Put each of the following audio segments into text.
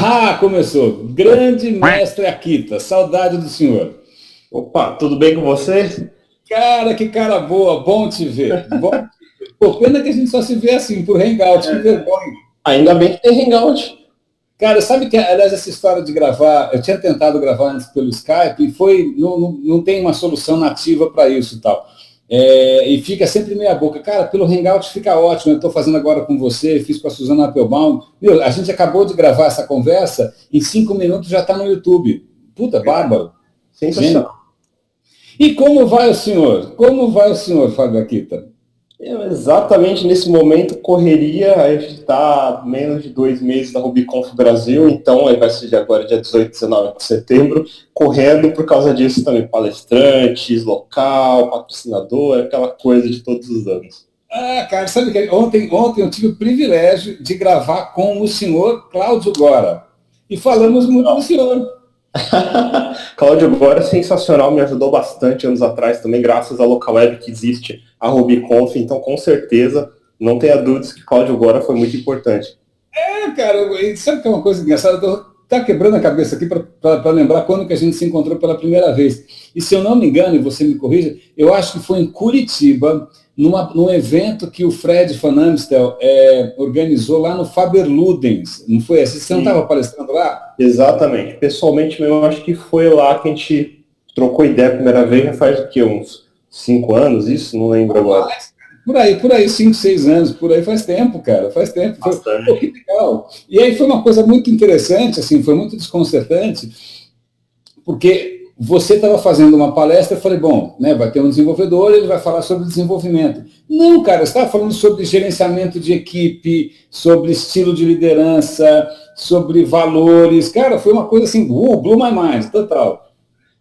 Ah, começou. Grande mestre Akita, saudade do senhor. Opa, tudo bem com você? Cara, que cara boa, bom te ver. Bom te ver. Pô, pena que a gente só se vê assim, por hangout, que vergonha. Ainda bem que tem Hangout. Cara, sabe que, aliás, essa história de gravar, eu tinha tentado gravar antes pelo Skype e não tem uma solução nativa para isso e tal. E fica sempre meia boca. Cara, pelo Hangout fica ótimo. Eu estou fazendo agora com você, fiz com a Suzana Appelbaum. Meu, a gente acabou de gravar essa conversa, em 5 minutos já está no YouTube. Puta, bárbaro. Sensacional. E como vai o senhor? Como vai o senhor, Fábio Akita? Exatamente nesse momento, correria, a gente está menos de 2 meses da RubyConf Brasil, então aí vai ser agora dia 18 e 19 de setembro, correndo por causa disso também, palestrantes, local, patrocinador, aquela coisa de todos os anos. Ah, cara, sabe que ontem eu tive o privilégio de gravar com o senhor Cláudio Gora. E falamos muito do senhor. Cláudio Gora é sensacional, me ajudou bastante anos atrás também, graças à local web que existe, a RubyConf, então com certeza, não tenha dúvidas que Cláudio Gora foi muito importante. Cara, sabe que é uma coisa engraçada? Tá quebrando a cabeça aqui para lembrar quando que a gente se encontrou pela primeira vez. E se eu não me engano, e você me corrija, eu acho que foi em Curitiba, num evento que o Fred Van Amstel organizou lá no Faber Ludens. Não foi assim? Você não estava palestrando lá? Exatamente. Pessoalmente, eu acho que foi lá que a gente trocou ideia a primeira vez, já faz o quê? Uns 5 anos, isso? Não lembro agora. Por aí, 5, 6 anos, por aí faz tempo, cara, faz tempo. Pô, que legal. E aí foi uma coisa muito interessante, assim, foi muito desconcertante, porque você estava fazendo uma palestra, eu falei, bom, né, vai ter um desenvolvedor, ele vai falar sobre desenvolvimento. Não, cara, você estava falando sobre gerenciamento de equipe, sobre estilo de liderança, sobre valores. Cara, foi uma coisa assim, blew my mind, total.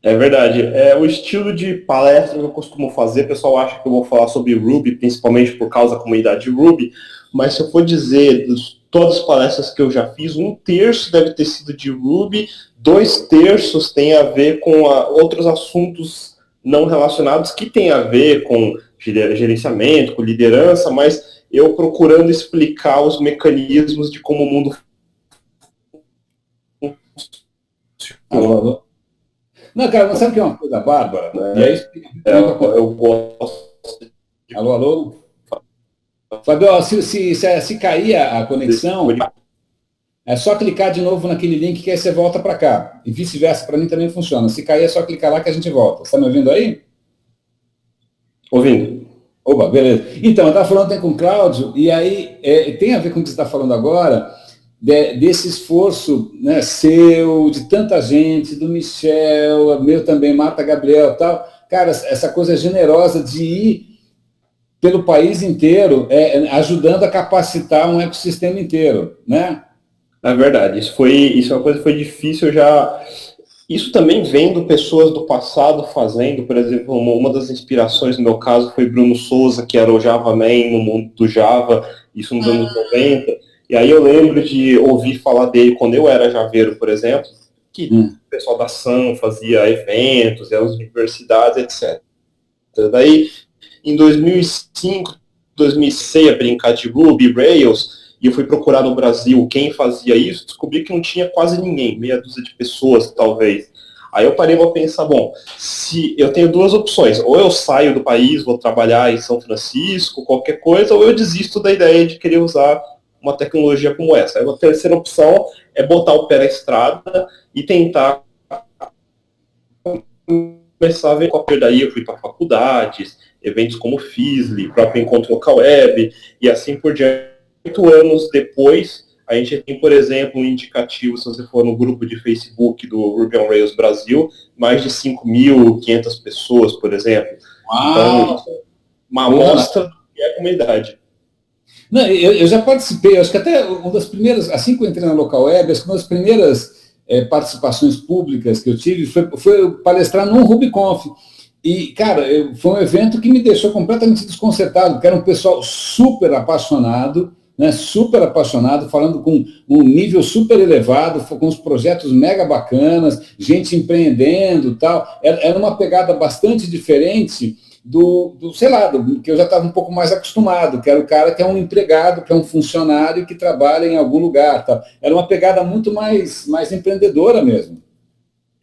É verdade. O estilo de palestra que eu costumo fazer, o pessoal acha que eu vou falar sobre Ruby, principalmente por causa da comunidade Ruby, mas se eu for dizer, todas as palestras que eu já fiz, 1/3 deve ter sido de Ruby, 2/3 tem a ver com outros assuntos não relacionados que tem a ver com gerenciamento, com liderança, mas eu procurando explicar os mecanismos de como o mundo funciona. Não, cara, não sabe o que é uma coisa bárbara? E aí, eu gosto. Alô, alô? Fabio, se cair a conexão, é só clicar de novo naquele link que aí você volta para cá. E vice-versa, para mim também funciona. Se cair, é só clicar lá que a gente volta. Você está me ouvindo aí? Ouvindo. Opa, beleza. Então, eu estava falando com o Cláudio, e aí tem a ver com o que você está falando agora, desse esforço, né, seu, de tanta gente, do Michel, meu também, Marta Gabriel e tal. Cara, essa coisa generosa de ir pelo país inteiro, ajudando a capacitar um ecossistema inteiro, né? É verdade, isso é uma coisa que foi difícil Isso também vendo pessoas do passado fazendo, por exemplo, uma das inspirações no meu caso foi Bruno Souza, que era o Java Man no mundo do Java, isso nos anos 90. E aí eu lembro de ouvir falar dele quando eu era javeiro, por exemplo, que o pessoal da SAM fazia eventos, as universidades, etc. Daí, em 2005, 2006, a brincar de Ruby, Rails, e eu fui procurar no Brasil quem fazia isso, descobri que não tinha quase ninguém, meia dúzia de pessoas, talvez. Aí eu parei para pensar, bom, se eu tenho duas opções, ou eu saio do país, vou trabalhar em São Francisco, qualquer coisa, ou eu desisto da ideia de querer usar uma tecnologia como essa. Aí a terceira opção é botar o pé na estrada e tentar começar a ver qual que daí eu fui para faculdades, eventos como o FISLI, próprio Encontro Local Web, e assim por diante. 8 anos depois, a gente tem, por exemplo, um indicativo, se você for no grupo de Facebook do Ruby on Rails Brasil, mais de 5.500 pessoas, por exemplo. Uau! Então, uma amostra que é a comunidade. Não, eu já participei, acho que até uma das primeiras, assim que eu entrei na Local Web, acho que uma das primeiras participações públicas que eu tive foi palestrar num RubyConf. E, cara, foi um evento que me deixou completamente desconcertado, porque era um pessoal super apaixonado, né, super apaixonado, falando com um nível super elevado, com os projetos mega bacanas, gente empreendendo e tal. Era uma pegada bastante diferente sei lá, que eu já estava um pouco mais acostumado, que era o cara que é um empregado, que é um funcionário que trabalha em algum lugar. Tá? Era uma pegada muito mais empreendedora mesmo.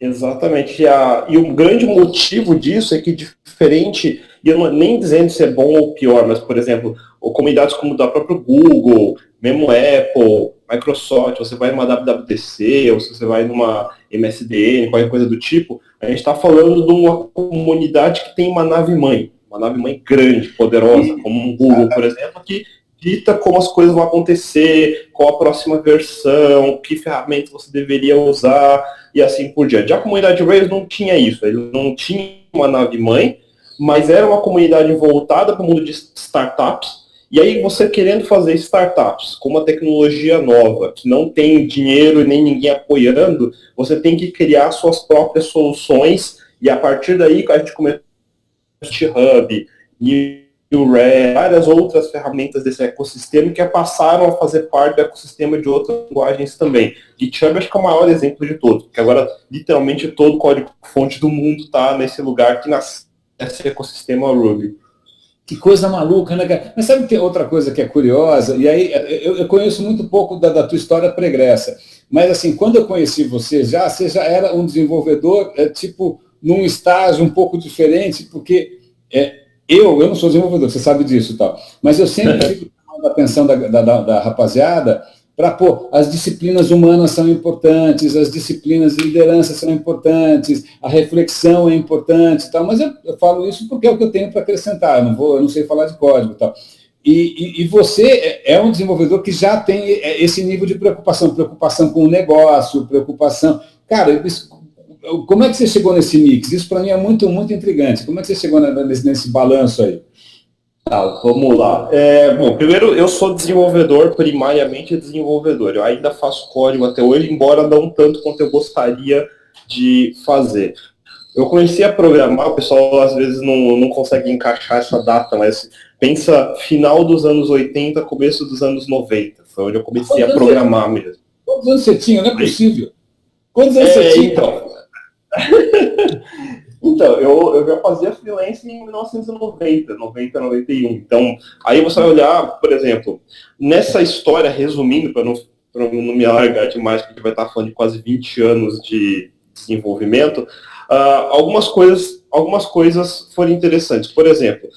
Exatamente. E o grande motivo disso é que diferente, e eu não nem dizendo se é bom ou pior, mas, por exemplo, comunidades como da própria Google, mesmo Apple, Microsoft, você vai numa WWDC, ou se você vai numa MSDN, qualquer coisa do tipo, a gente está falando de uma comunidade que tem uma nave-mãe grande, poderosa, como um Google, por exemplo, que dita como as coisas vão acontecer, qual a próxima versão, que ferramentas você deveria usar, e assim por diante. A comunidade Rails não tinha isso, ele não tinha uma nave-mãe, mas era uma comunidade voltada para o mundo de startups, e aí você querendo fazer startups com uma tecnologia nova, que não tem dinheiro e nem ninguém apoiando, você tem que criar suas próprias soluções, e a partir daí a gente começou GitHub, várias outras ferramentas desse ecossistema que passaram a fazer parte do ecossistema de outras linguagens também. GitHub acho que é o maior exemplo de todos, porque agora literalmente todo o código-fonte do mundo está nesse lugar que nasce esse ecossistema Ruby. Que coisa maluca, né, cara? Mas sabe que outra coisa que é curiosa? E aí eu conheço muito pouco da tua história pregressa, mas assim, quando eu conheci você já era um desenvolvedor, tipo, num estágio um pouco diferente, porque eu não sou desenvolvedor, você sabe disso e tal, mas eu sempre fico chamando a atenção da rapaziada para, as disciplinas humanas são importantes, as disciplinas de liderança são importantes, a reflexão é importante e tal, mas eu falo isso porque é o que eu tenho para acrescentar, eu não sei falar de código e tal. E você é um desenvolvedor que já tem esse nível de preocupação com o negócio, preocupação... Cara, como é que você chegou nesse mix? Isso para mim é muito, muito intrigante. Como é que você chegou nesse balanço aí? Tá, vamos lá. Bom, primeiro, eu sou desenvolvedor, primariamente desenvolvedor. Eu ainda faço código até hoje, embora não tanto quanto eu gostaria de fazer. Eu comecei a programar, o pessoal às vezes não consegue encaixar essa data, mas pensa final dos anos 80, começo dos anos 90. Foi onde eu comecei a programar mesmo. Quantos anos você tinha? Não é possível. Quantos anos você tinha? Então, eu já fazia freelance em 1990, 90, 91. Então, aí você vai olhar, por exemplo, nessa história, resumindo, para não me alargar demais, porque a gente vai estar falando de quase 20 anos de desenvolvimento, algumas coisas foram interessantes. Por exemplo,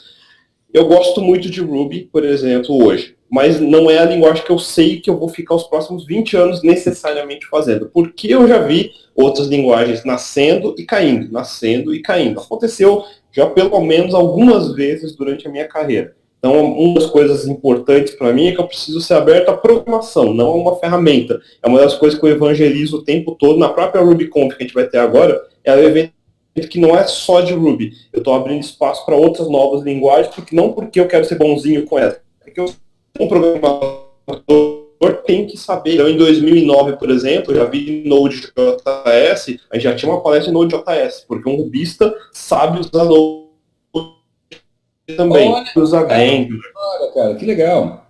eu gosto muito de Ruby, por exemplo, hoje, mas não é a linguagem que eu sei que eu vou ficar os próximos 20 anos necessariamente fazendo, porque eu já vi outras linguagens nascendo e caindo, nascendo e caindo. Aconteceu já pelo menos algumas vezes durante a minha carreira. Então, uma das coisas importantes para mim é que eu preciso ser aberto à programação, não a uma ferramenta. É uma das coisas que eu evangelizo o tempo todo. Na própria RubyConf que a gente vai ter agora, é um evento que não é só de Ruby. Eu estou abrindo espaço para outras novas linguagens, não porque eu quero ser bonzinho com essa, porque eu sou um programador tem que saber. Então, em 2009, por exemplo, eu já vi Node.js, a gente já tinha uma palestra de Node.js, porque um rubista sabe usar Node também. Olha, cara, que legal.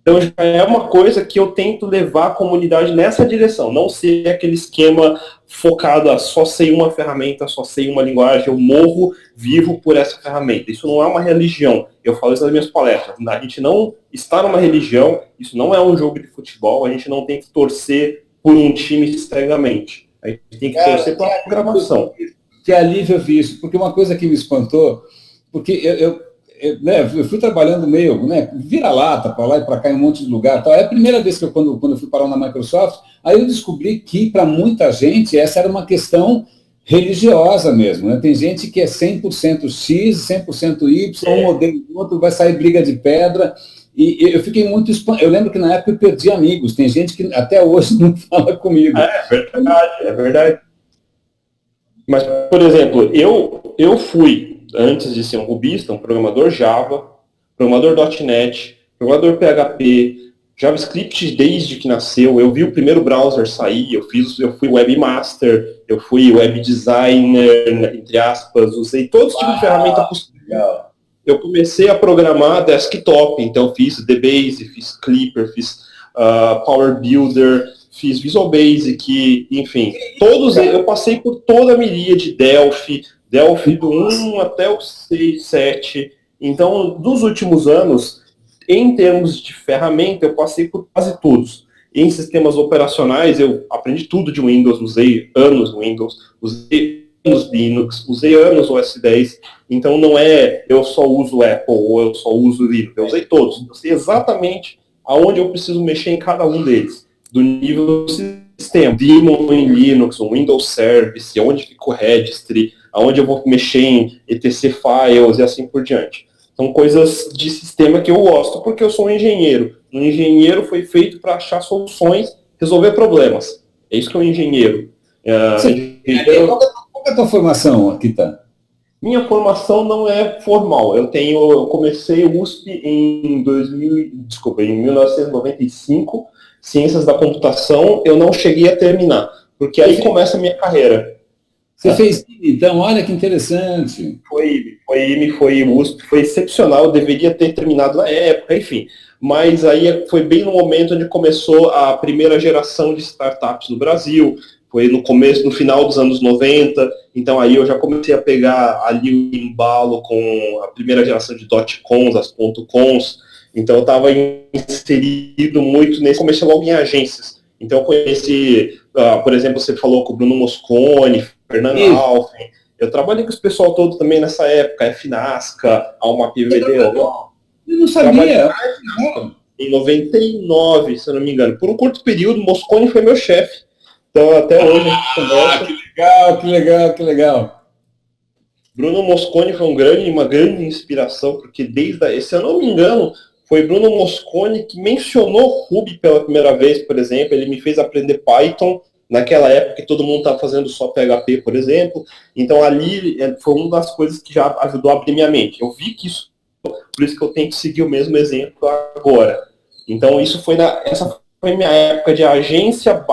Então, já é uma coisa que eu tento levar a comunidade nessa direção, não ser aquele esquema focado a só sei uma ferramenta, só sei uma linguagem, eu morro vivo por essa ferramenta. Isso não é uma religião. Eu falo isso nas minhas palestras. A gente não está numa religião, isso não é um jogo de futebol, a gente não tem que torcer por um time cegamente. A gente tem que torcer pela programação. Que alívio eu vi isso, porque uma coisa que me espantou, porque eu fui trabalhando meio, vira-lata, para lá e para cá, em um monte de lugar. Tal. É a primeira vez que quando eu fui parar na Microsoft, aí eu descobri que, para muita gente, essa era uma questão religiosa mesmo. Né? Tem gente que é 100% X, 100% Y, um odeia o outro, vai sair briga de pedra. E eu fiquei muito espantado. Eu lembro que na época eu perdi amigos. Tem gente que até hoje não fala comigo. É verdade, é verdade. Mas, por exemplo, eu fui, antes de ser um rubista, um programador Java, programador .NET, programador PHP, JavaScript desde que nasceu. Eu vi o primeiro browser sair, eu fui webmaster, eu fui web designer, entre aspas, usei todo tipo de ferramenta possível. Eu comecei a programar desktop, então fiz DBase, fiz Clipper, fiz Power Builder, fiz Visual Basic, enfim, todos eu passei por toda a miríade, Delphi, Delphi do 1 até o 6, 7. Então, dos últimos anos, em termos de ferramenta, eu passei por quase todos. Em sistemas operacionais, eu aprendi tudo de Windows, usei anos Windows, usei anos Linux, usei anos OS 10. Então, não é eu só uso Apple ou eu só uso Linux. Eu usei todos. Eu sei exatamente aonde eu preciso mexer em cada um deles. Do nível do sistema, daemon em Linux, um Windows Service, onde fica o registry, aonde eu vou mexer em etc files e assim por diante. São coisas de sistema que eu gosto, porque eu sou um engenheiro. Um engenheiro foi feito para achar soluções, resolver problemas. É isso que é um engenheiro. Qual é a tua formação, Kita? Minha formação não é formal. Eu comecei o USP em 1995, Ciências da Computação. Eu não cheguei a terminar, porque aí começa a minha carreira. Você fez, então, olha que interessante. Foi USP, foi excepcional, eu deveria ter terminado na época, enfim. Mas aí foi bem no momento onde começou a primeira geração de startups no Brasil, foi no final dos anos 90, então aí eu já comecei a pegar ali o embalo com a primeira geração de .coms, as .coms, então eu estava inserido muito nesse, comecei logo em agências. Então eu conheci, por exemplo, você falou com o Bruno Mosconi, Fernando Alfen. Eu trabalhei com esse pessoal todo também nessa época, FNASCA, Alma PVDO. Eu não sabia. Em 99, se eu não me engano. Por um curto período, Mosconi foi meu chefe. Então até hoje a gente conversa. Que legal. Bruno Mosconi foi uma grande inspiração, porque se eu não me engano, foi Bruno Mosconi que mencionou Ruby pela primeira vez, por exemplo. Ele me fez aprender Python naquela época que todo mundo estava fazendo só PHP, por exemplo. Então ali foi uma das coisas que já ajudou a abrir minha mente. Eu vi que isso, por isso que eu tento seguir o mesmo exemplo agora. Então essa foi minha época de agência /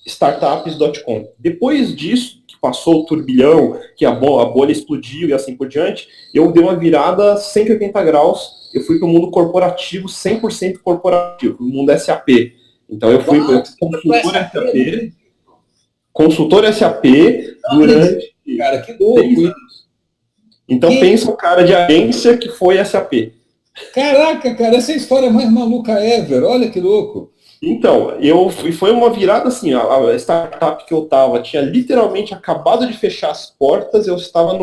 startups.com. Depois disso, que passou o turbilhão, que a bolha explodiu e assim por diante, eu dei uma virada 180 graus. Eu fui para o mundo corporativo, 100% corporativo, no mundo SAP. Então eu fui consultor SAP durante... Cara, que louco. Então pensa um cara de agência que foi SAP. Caraca, cara, essa é a história mais maluca ever. Olha que louco. Então, foi uma virada assim, a startup que eu estava tinha literalmente acabado de fechar as portas, eu estava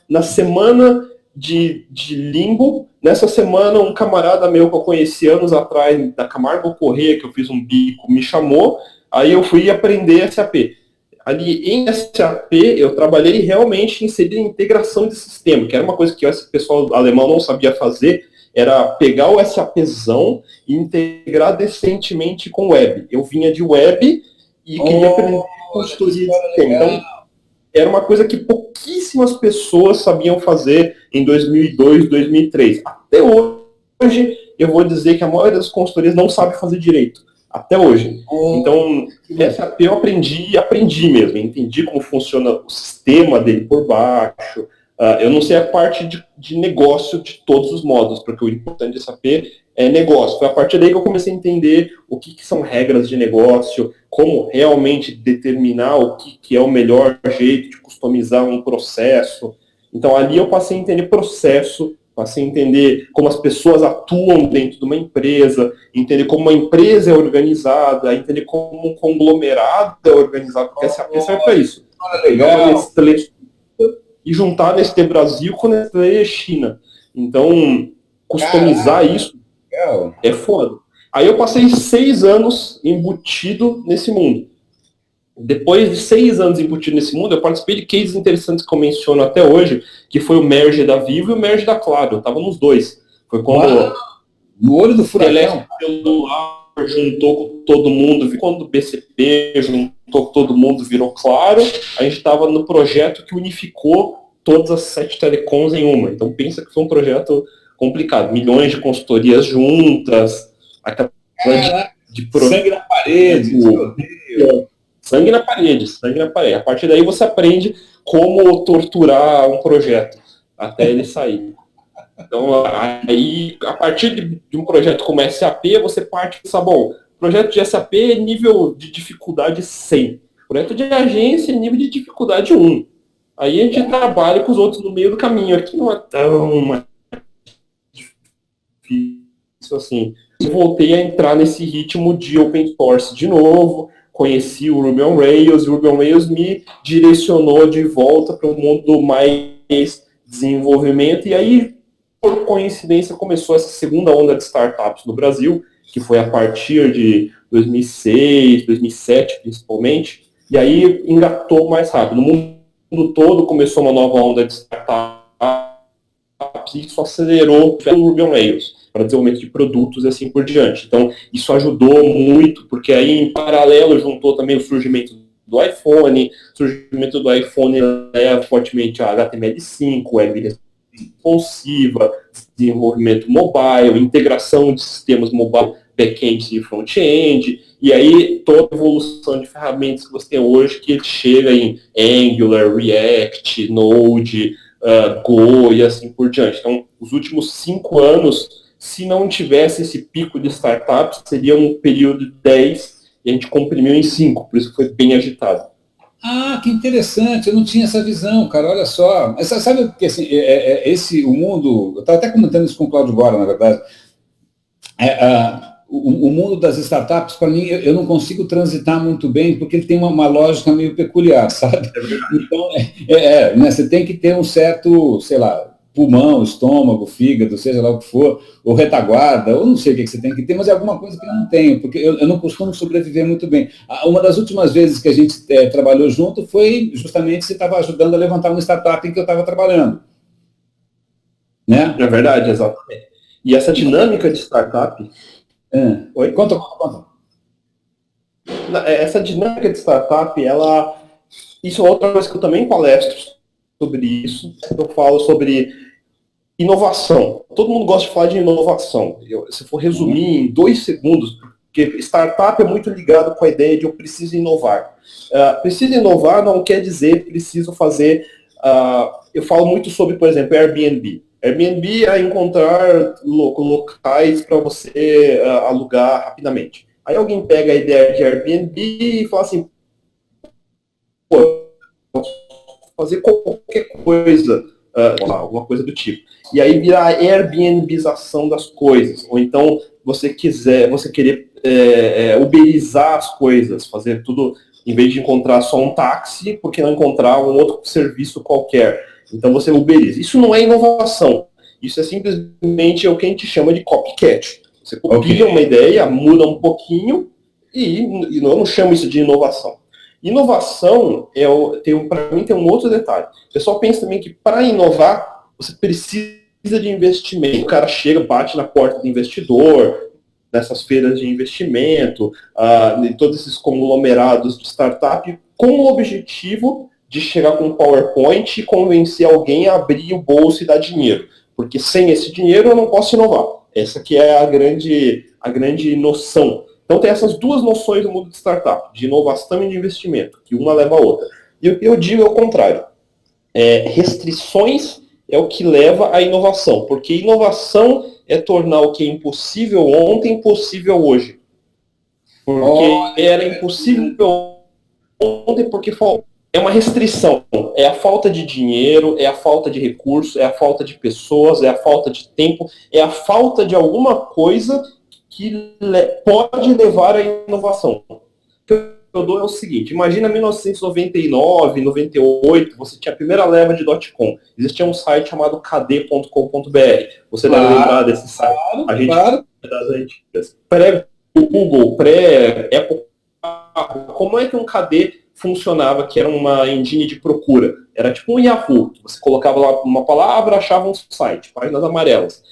na semana de limbo. Nessa semana, um camarada meu que eu conheci anos atrás, da Camargo Corrêa, que eu fiz um bico, me chamou, aí eu fui aprender SAP. Ali em SAP, eu trabalhei realmente em inserir a integração de sistema, que era uma coisa que esse pessoal alemão não sabia fazer, era pegar o SAPzão e integrar decentemente com web. Eu vinha de web e queria aprender consultoria de sistema. Então, era uma coisa que pouquíssimas pessoas sabiam fazer em 2002, 2003. Até hoje, eu vou dizer que a maioria das consultorias não sabe fazer direito. Até hoje. Então, SAP eu aprendi mesmo. Entendi como funciona o sistema dele por baixo. Eu não sei a parte de negócio de todos os modos, porque o importante de SAP é negócio. Foi a partir daí que eu comecei a entender o que são regras de negócio, como realmente determinar o que é o melhor jeito de customizar um processo. Então ali eu passei a entender processo, passei a entender como as pessoas atuam dentro de uma empresa, entender como uma empresa é organizada, entender como um conglomerado é organizado, porque a SAP serve para isso. Legal. E juntar Nestlé Brasil com Nestlé China. Então, customizar isso é foda. Aí eu passei 6 anos embutido nesse mundo. Depois de 6 anos embutido nesse mundo, eu participei de cases interessantes que eu menciono até hoje, que foi o merge da Vivo e o merge da Claro. Eu estava nos dois. Foi quando no olho do furacão. Celular juntou com todo mundo, quando o BCP juntou com todo mundo, virou Claro, a gente estava no projeto que unificou todas as 7 telecoms em uma. Então pensa que foi um projeto complicado. Milhões de consultorias juntas, aquela de sangue na parede. Sangue na parede. A partir daí você aprende como torturar um projeto até ele sair. Então, aí, a partir de um projeto como SAP, você parte e pensa, bom, projeto de SAP nível de dificuldade 100. Projeto de agência nível de dificuldade 1. Aí a gente trabalha com os outros no meio do caminho. Aqui não é tão difícil assim. Eu voltei a entrar nesse ritmo de open source de novo, conheci o Ruby on Rails, e o Ruby on Rails me direcionou de volta para o mundo mais desenvolvimento, e aí, por coincidência, começou essa segunda onda de startups no Brasil, que foi a partir de 2006, 2007, principalmente, e aí engatou mais rápido. No mundo todo começou uma nova onda de startups, e isso acelerou o Ruby on Rails para desenvolvimento de produtos e assim por diante. Então, isso ajudou muito, porque aí, em paralelo, juntou também o surgimento do iPhone. O surgimento do iPhone leva fortemente a HTML5, web responsiva, desenvolvimento mobile, integração de sistemas mobile, back-end e front-end, e aí toda a evolução de ferramentas que você tem hoje, que chega em Angular, React, Node, Go e assim por diante. Então, os últimos 5 anos, se não tivesse esse pico de startups, seria um período de 10 e a gente comprimiu em 5, por isso que foi bem agitado. Ah, que interessante, eu não tinha essa visão, cara, olha só. Mas sabe que assim, o mundo, eu estava até comentando isso com o Cláudio Bora, na verdade, o mundo das startups, para mim, eu não consigo transitar muito bem, porque ele tem uma lógica meio peculiar, sabe? Então, né, você tem que ter um certo, sei lá, pulmão, estômago, fígado, seja lá o que for, ou retaguarda, ou não sei o que você tem que ter, mas é alguma coisa que eu não tenho, porque eu não costumo sobreviver muito bem. Uma das últimas vezes que a gente trabalhou junto foi justamente você estava ajudando a levantar uma startup em que eu estava trabalhando. Né? É verdade, exatamente. E essa dinâmica de startup... Oi? Conta. Essa dinâmica de startup, isso é outra coisa que eu também palestro sobre isso. Eu falo sobre inovação. Todo mundo gosta de falar de inovação. Se for resumir em 2 segundos, porque startup é muito ligado com a ideia de eu preciso inovar. Preciso inovar não quer dizer preciso fazer... eu falo muito sobre, por exemplo, Airbnb. Airbnb é encontrar locais para você alugar rapidamente. Aí alguém pega a ideia de Airbnb e fala assim, pô, fazer qualquer coisa, alguma coisa do tipo. E aí vira a Airbnbização das coisas. Ou então você querer uberizar as coisas, fazer tudo, em vez de encontrar só um táxi, porque não encontrar um outro serviço qualquer. Então você uberiza. Isso não é inovação. Isso é simplesmente o que a gente chama de copycat. Você copia uma ideia, muda um pouquinho e eu não chamo isso de inovação. Inovação, para mim, tem um outro detalhe. O pessoal pensa também que para inovar, você precisa de investimento. O cara chega, bate na porta do investidor, nessas feiras de investimento, em todos esses conglomerados de startup, com o objetivo de chegar com um PowerPoint e convencer alguém a abrir o bolso e dar dinheiro. Porque sem esse dinheiro eu não posso inovar. Essa que é a grande noção. Então tem essas duas noções no mundo de startup, de inovação e de investimento, que uma leva a outra. E eu digo ao contrário. Restrições é o que leva à inovação, porque inovação é tornar o que é impossível ontem possível hoje. Porque era impossível ontem porque é uma restrição. É a falta de dinheiro, é a falta de recursos, é a falta de pessoas, é a falta de tempo, é a falta de alguma coisa que pode levar à inovação. O que eu dou é o seguinte, imagina 1999, 98, você tinha a primeira leva de .com. Existia um site chamado kd.com.br. Você deve lembrar desse site. A gente das antigas. Pré-Google, pré-Apple. Como é que um KD funcionava, que era uma engine de procura? Era tipo um Yahoo. Você colocava lá uma palavra, achava um site, páginas amarelas.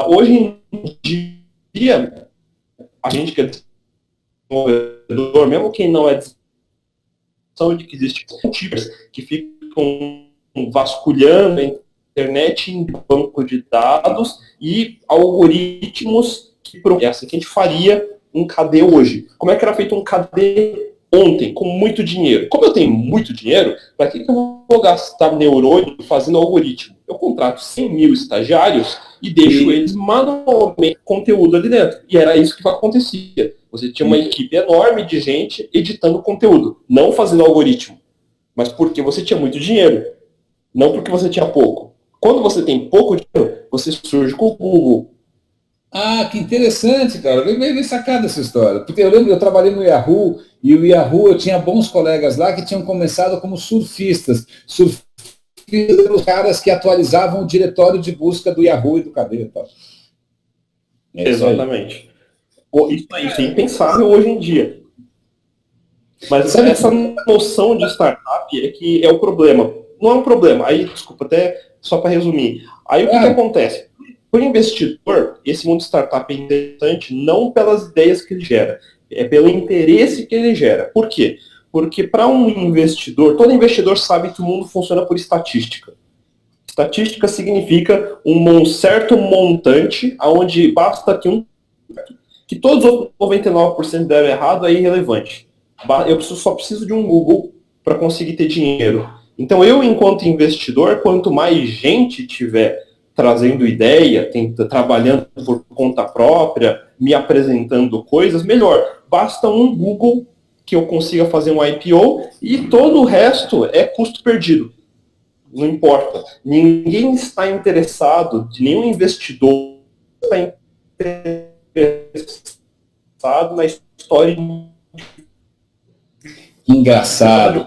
Hoje em dia, a gente que é desenvolvedor, mesmo quem não é desenvolvedor, de que existem tipos que ficam vasculhando a internet em banco de dados e algoritmos que é assim que a gente faria um KD hoje. Como é que era feito um KD ontem, com muito dinheiro? Como eu tenho muito dinheiro, para que eu vou gastar neurônio fazendo algoritmo? Eu contrato 100 mil estagiários e deixo eles manualmente conteúdo ali dentro. E era isso que acontecia. Você tinha uma equipe enorme de gente editando conteúdo, não fazendo algoritmo. mas porque você tinha muito dinheiro, não porque você tinha pouco. Quando você tem pouco dinheiro, você surge com o Google. Ah, que interessante, cara. Bem sacada essa história. Porque eu lembro, eu trabalhei no Yahoo, e o Yahoo, eu tinha bons colegas lá que tinham começado como surfistas. Surfistas eram os caras que atualizavam o diretório de busca do Yahoo e do Cadê e tal. Exatamente. Isso é impensável hoje em dia. Mas sabe, essa noção de startup é que é o problema. Não é um problema. Aí, desculpa, até só para resumir. Aí o que acontece? Para o investidor, esse mundo startup é interessante não pelas ideias que ele gera, é pelo interesse que ele gera. Por quê? Porque para um investidor, todo investidor sabe que o mundo funciona por estatística. Estatística significa um certo montante, onde basta que todos os outros 99% deram errado, é irrelevante. Eu só preciso de um Google para conseguir ter dinheiro. Então eu, enquanto investidor, quanto mais gente tiver trazendo ideia, trabalhando por conta própria, me apresentando coisas, melhor. Basta um Google que eu consiga fazer um IPO e todo o resto é custo perdido. Não importa. Ninguém está interessado, nenhum investidor está interessado na história. Engraçado.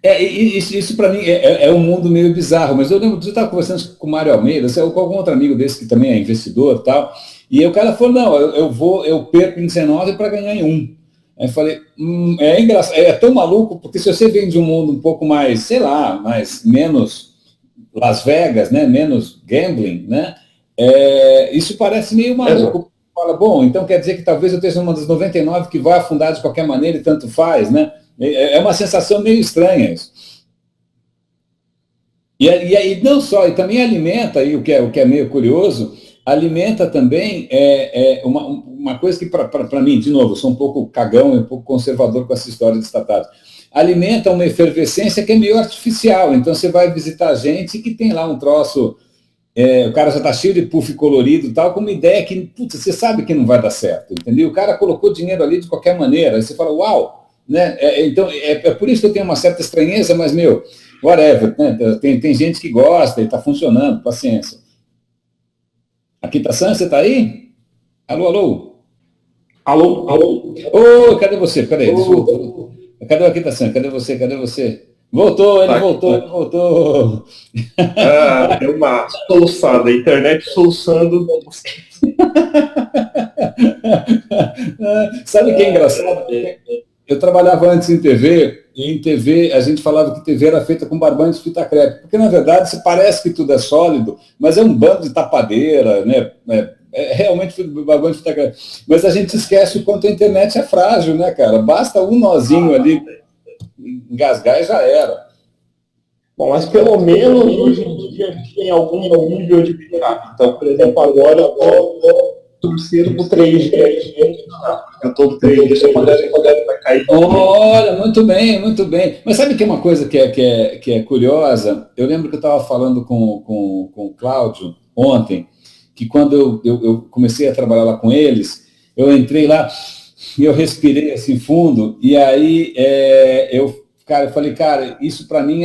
Isso para mim é um mundo meio bizarro, mas eu lembro que eu estava conversando com o Mário Almeida, ou com algum outro amigo desse que também é investidor e tal, e o cara falou, não, eu perco em 19 para ganhar em 1. Aí eu falei, é engraçado, é tão maluco, porque se você vem de um mundo um pouco mais, sei lá, menos Las Vegas, né, menos gambling, né, isso parece meio maluco. Fala, bom, então quer dizer que talvez eu esteja uma das 99 que vai afundar de qualquer maneira e tanto faz, né? É uma sensação meio estranha isso. E aí não só, e também alimenta, aí, o que é meio curioso, alimenta também uma coisa que, para mim, de novo, eu sou um pouco cagão e um pouco conservador com essa história de startups, alimenta uma efervescência que é meio artificial. Então você vai visitar gente que tem lá um troço, o cara já está cheio de puff colorido e tal, com uma ideia que, putz, você sabe que não vai dar certo, entendeu? O cara colocou dinheiro ali de qualquer maneira, aí você fala, uau! Né? Então, por isso que eu tenho uma certa estranheza, mas, whatever, né? Tem gente que gosta e está funcionando, paciência. Aqui tá Sam, você está aí? Alô, alô? Alô? Ô, cadê você? Cadê? Cadê aqui, tá Sam? Cadê você? Voltou, ele voltou. Deu uma soluçada, a internet soluçando. Sabe o que é engraçado? Eu trabalhava antes em TV, e em TV a gente falava que TV era feita com barbante de fita crepe, porque na verdade parece que tudo é sólido, mas é um bando de tapadeira, né? Realmente barbante de fita crepe. Mas a gente esquece o quanto a internet é frágil, né, cara? Basta um nozinho ali engasgar e já era. Bom, mas pelo menos hoje em dia tem algum nível de backup. Então, por exemplo, agora eu estou torcendo pro 3G. Eu estou no 3G, se eu puder, vai cair. Olha, muito bem, muito bem. Mas sabe que é uma coisa que é curiosa? Eu lembro que eu estava falando com o Cláudio ontem, que quando eu comecei a trabalhar lá com eles, eu entrei lá e eu respirei assim fundo, e aí eu falei, cara, isso para mim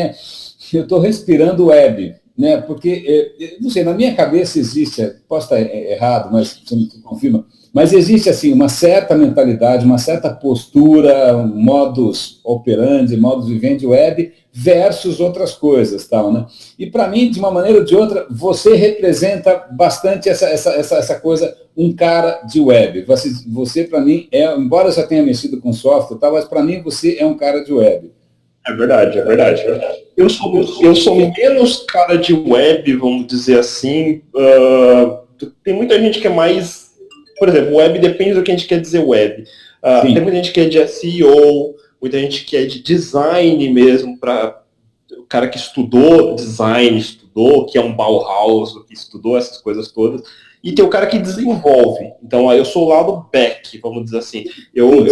eu estou respirando web, né? Porque, não sei, na minha cabeça existe, posso estar errado, mas você me confirma, mas existe assim uma certa mentalidade, uma certa postura, um modus operandi, modus vivendi web versus outras coisas, tal, né? E para mim, de uma maneira ou de outra, você representa bastante essa coisa, um cara de web. Você para mim embora eu já tenha mexido com software, tal, mas para mim você é um cara de web. É verdade. Eu sou menos cara de web, vamos dizer assim. Tem muita gente que é mais... Por exemplo, web depende do que a gente quer dizer web. Tem muita gente que é de SEO, muita gente que é de design mesmo, para o cara que estudou design, que é um Bauhaus, que estudou essas coisas todas. E tem o cara que desenvolve. Então, eu sou o lado back, vamos dizer assim. Eu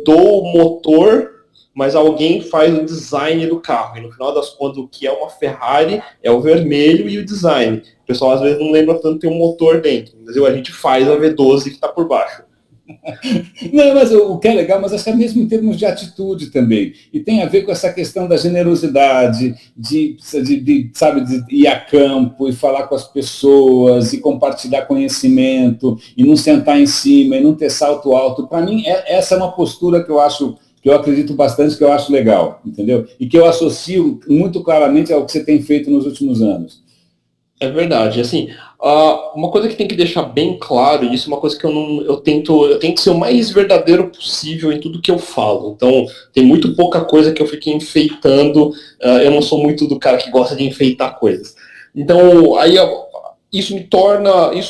dou o motor, mas alguém faz o design do carro. E no final das contas, o que é uma Ferrari é o vermelho e o design. O pessoal às vezes não lembra tanto que tem um motor dentro. Mas a gente faz a V12 que está por baixo. Não, mas o que é legal, mas acho que é mesmo em termos de atitude também. E tem a ver com essa questão da generosidade, sabe, de ir a campo e falar com as pessoas e compartilhar conhecimento e não sentar em cima e não ter salto alto. Para mim, essa é uma postura que eu acredito bastante, que eu acho legal, entendeu? E que eu associo muito claramente ao que você tem feito nos últimos anos. É verdade, assim, uma coisa que tem que deixar bem claro, e isso é uma coisa que eu tento ser o mais verdadeiro possível em tudo que eu falo. Então, tem muito pouca coisa que eu fique enfeitando, eu não sou muito do cara que gosta de enfeitar coisas. Então, aí isso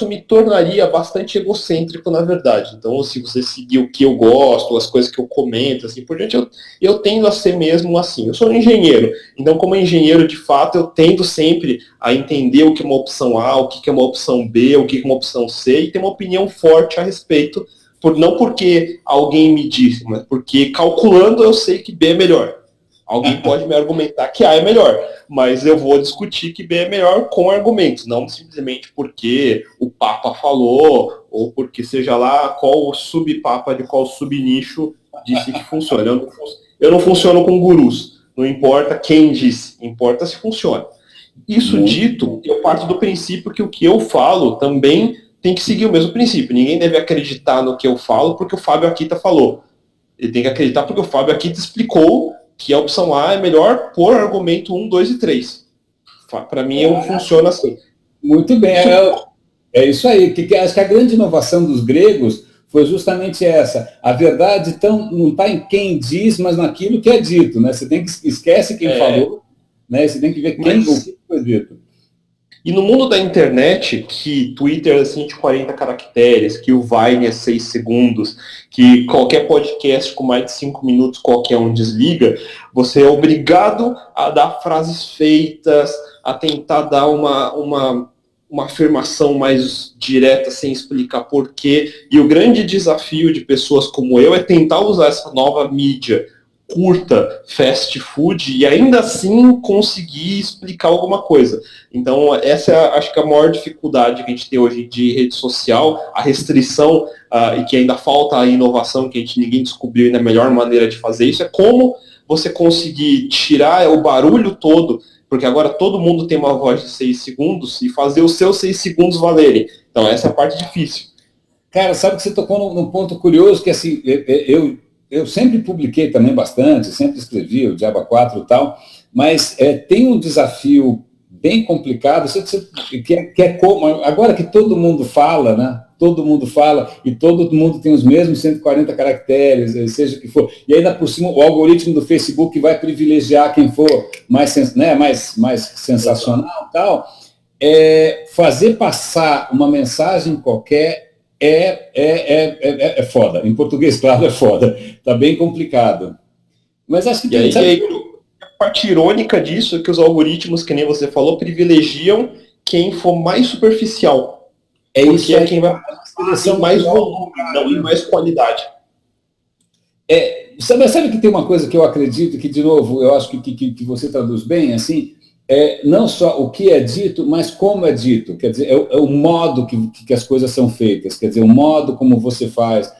me tornaria bastante egocêntrico, na verdade. Então, se você seguir o que eu gosto, as coisas que eu comento, assim por diante, eu tendo a ser mesmo assim. Eu sou um engenheiro, então, como engenheiro, de fato, eu tendo sempre a entender o que é uma opção A, o que é uma opção B, o que é uma opção C, e ter uma opinião forte a respeito, não porque alguém me disse, mas porque calculando eu sei que B é melhor. Alguém pode me argumentar que A é melhor, mas eu vou discutir que B é melhor com argumentos, não simplesmente porque o Papa falou, ou porque seja lá qual subpapa de qual subnicho disse que funciona. Eu não funciono com gurus, não importa quem disse, importa se funciona. Isso dito, eu parto do princípio que o que eu falo também tem que seguir o mesmo princípio. Ninguém deve acreditar no que eu falo porque o Fábio Akita falou. Ele tem que acreditar porque o Fábio Akita explicou que a opção A é melhor por argumento 1, 2 e 3. Para mim, funciona assim. Muito bem, é isso aí. Acho que a grande inovação dos gregos foi justamente essa. A verdade não está em quem diz, mas naquilo que é dito. Né? Você tem que esquece quem falou, né? Você tem que ver o que foi dito. E no mundo da internet, que Twitter é 140 caracteres, que o Vine é 6 segundos, que qualquer podcast com mais de 5 minutos qualquer um desliga, você é obrigado a dar frases feitas, a tentar dar uma afirmação mais direta sem explicar porquê. E o grande desafio de pessoas como eu é tentar usar essa nova mídia curta, fast food, e ainda assim conseguir explicar alguma coisa. Então, essa é, acho que a maior dificuldade que a gente tem hoje de rede social, a restrição, e que ainda falta a inovação, que ninguém descobriu ainda a melhor maneira de fazer isso, é como você conseguir tirar o barulho todo, porque agora todo mundo tem uma voz de 6 segundos, e fazer os seus 6 segundos valerem. Então, essa é a parte difícil. Cara, sabe que você tocou num ponto curioso, que assim, eu sempre publiquei também bastante, sempre escrevi o Diaba 4 e tal, mas tem um desafio bem complicado, que é como, agora que todo mundo fala, né? Todo mundo fala e todo mundo tem os mesmos 140 caracteres, seja o que for. E ainda por cima, o algoritmo do Facebook vai privilegiar quem for mais sensacional e tal. Fazer passar uma mensagem qualquer é foda. Em português, claro, é foda. Tá bem complicado. Mas acho que a parte irônica disso é que os algoritmos, que nem você falou, privilegiam quem for mais superficial. Porque é quem vai passar mais volume, não em mais qualidade. Sabe que tem uma coisa que eu acredito, que, de novo, eu acho que você traduz bem, assim, não só o que é dito, mas como é dito. Quer dizer, é o modo que as coisas são feitas, quer dizer, o modo como você faz.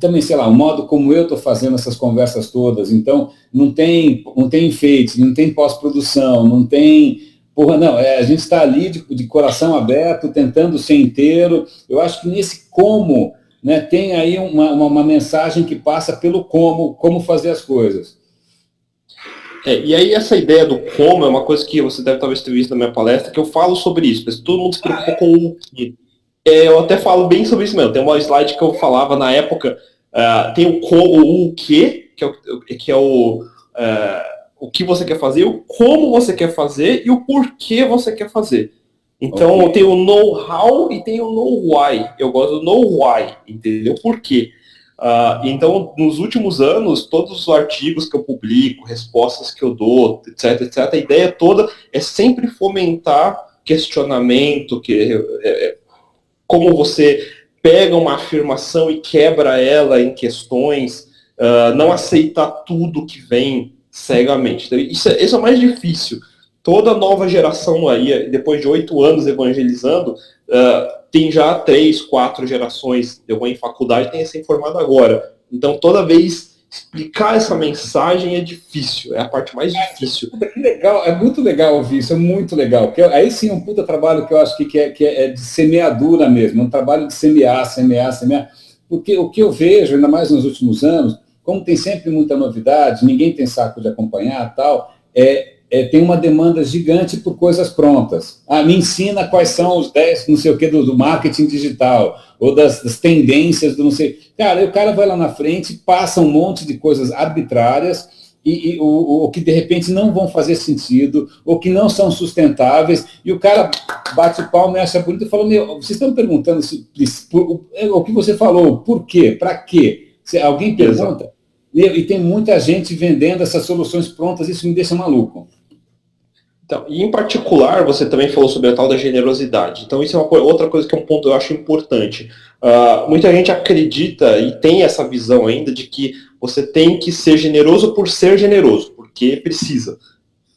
Também, sei lá, o modo como eu estou fazendo essas conversas todas. Então, não tem enfeite, não tem pós-produção, não tem... Porra, não, a gente está ali de coração aberto, tentando ser inteiro. Eu acho que nesse como, né, tem aí uma mensagem que passa pelo como fazer as coisas. E aí essa ideia do como é uma coisa que você deve talvez ter visto na minha palestra, que eu falo sobre isso, mas todo mundo se preocupa com o que. Eu até falo bem sobre isso mesmo. Tem uma slide que eu falava na época, tem o como, o que é o que você quer fazer, o como você quer fazer e o porquê você quer fazer. Então tem o know-how e tem o know-why. Eu gosto do know-why, entendeu? Por quê? Então, nos últimos anos, todos os artigos que eu publico, respostas que eu dou, etc., a ideia toda é sempre fomentar questionamento, como você pega uma afirmação e quebra ela em questões, não aceitar tudo que vem cegamente. Então, isso é o mais difícil. Toda nova geração aí, depois de 8 anos evangelizando, tem já 3, 4 gerações, eu vou em faculdade, tem recém-formado agora. Então, toda vez explicar essa mensagem é difícil, é a parte mais difícil. Que legal, é muito legal ouvir isso, é muito legal. Porque aí sim é um puta trabalho que eu acho que é de semeadura mesmo, um trabalho de semear. Porque o que eu vejo, ainda mais nos últimos anos, como tem sempre muita novidade, ninguém tem saco de acompanhar tal, tem uma demanda gigante por coisas prontas. Me ensina quais são os 10, não sei o que, do marketing digital, ou das tendências do não sei. Cara, o cara vai lá na frente, passa um monte de coisas arbitrárias, o que de repente não vão fazer sentido, ou que não são sustentáveis, e o cara bate palma e acha bonito e fala, vocês estão perguntando o que você falou, por quê? Para quê? Alguém pergunta? Exato. E tem muita gente vendendo essas soluções prontas, isso me deixa maluco. Então, e em particular, você também falou sobre a tal da generosidade. Então, isso é outra coisa que é um ponto eu acho importante. Muita gente acredita e tem essa visão ainda de que você tem que ser generoso por ser generoso, porque precisa,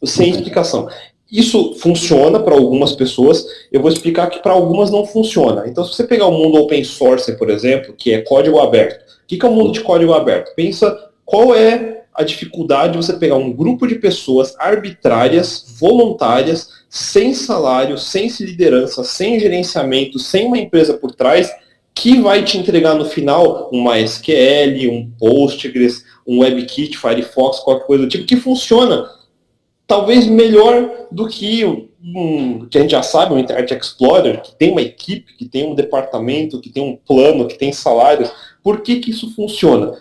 sem explicação. Isso funciona para algumas pessoas, eu vou explicar que para algumas não funciona. Então, se você pegar o mundo open source, por exemplo, que é código aberto, o que é o mundo de código aberto? Pensa qual é a dificuldade de você pegar um grupo de pessoas arbitrárias, voluntárias, sem salário, sem liderança, sem gerenciamento, sem uma empresa por trás, que vai te entregar no final um MySQL, um Postgres, um WebKit, Firefox, qualquer coisa do tipo, que funciona talvez melhor do que que a gente já sabe, o Internet Explorer, que tem uma equipe, que tem um departamento, que tem um plano, que tem salários. Por que isso funciona?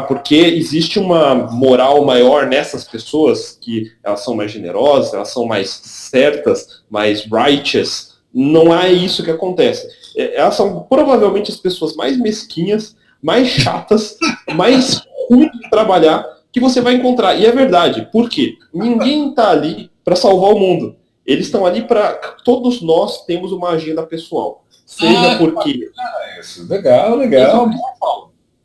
Porque existe uma moral maior nessas pessoas, que elas são mais generosas, elas são mais certas, mais righteous. Não é isso que acontece. Elas são provavelmente as pessoas mais mesquinhas, mais chatas, mais ruins de trabalhar que você vai encontrar. E é verdade. Por quê? Ninguém está ali para salvar o mundo. Eles estão ali para... Todos nós temos uma agenda pessoal. Seja porque... Legal.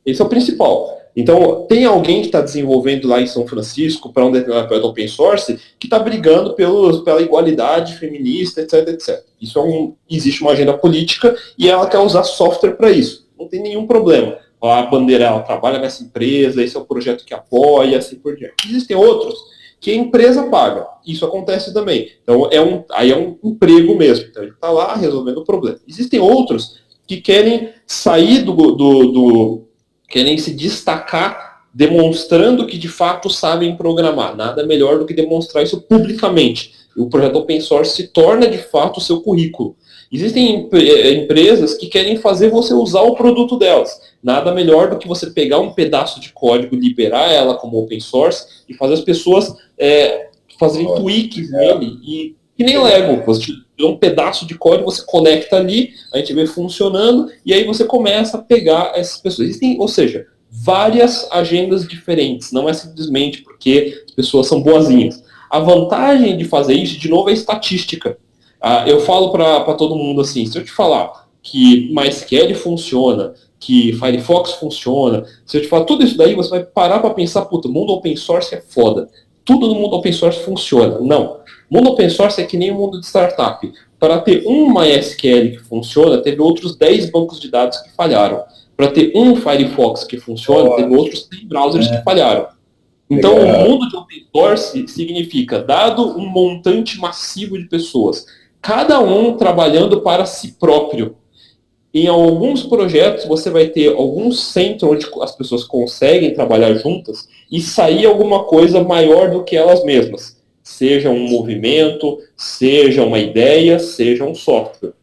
Esse é o principal. Então, tem alguém que está desenvolvendo lá em São Francisco, para um determinado projeto open source, que está brigando pela igualdade feminista, etc. Isso existe uma agenda política e ela quer usar software para isso. Não tem nenhum problema. A bandeira, ela trabalha nessa empresa, esse é o projeto que apoia, e assim por diante. Existem outros que a empresa paga. Isso acontece também. Então, aí é um emprego mesmo. Então, ele está lá resolvendo o problema. Existem outros que querem sair querem se destacar demonstrando que de fato sabem programar. Nada melhor do que demonstrar isso publicamente. O projeto open source se torna de fato o seu currículo. Existem empresas que querem fazer você usar o produto delas. Nada melhor do que você pegar um pedaço de código, liberar ela como open source e fazer as pessoas fazerem tweaks nele. E que nem Lego, você tira um pedaço de código, você conecta ali, a gente vê funcionando, e aí você começa a pegar essas pessoas. Existem, ou seja, várias agendas diferentes, não é simplesmente porque as pessoas são boazinhas. A vantagem de fazer isso, de novo, é estatística. Eu falo para todo mundo assim, se eu te falar que MySQL funciona, que Firefox funciona, se eu te falar tudo isso daí, você vai parar para pensar, puta, o mundo open source é foda. Tudo no mundo open source funciona. Não. O mundo open source é que nem o mundo de startup. Para ter um MySQL que funciona, teve outros 10 bancos de dados que falharam. Para ter um Firefox que funciona, teve outros 100 browsers que falharam. Então, o mundo de open source significa, dado um montante massivo de pessoas, cada um trabalhando para si próprio. Em alguns projetos, você vai ter algum centro onde as pessoas conseguem trabalhar juntas e sair alguma coisa maior do que elas mesmas. Seja um movimento, seja uma ideia, seja um software.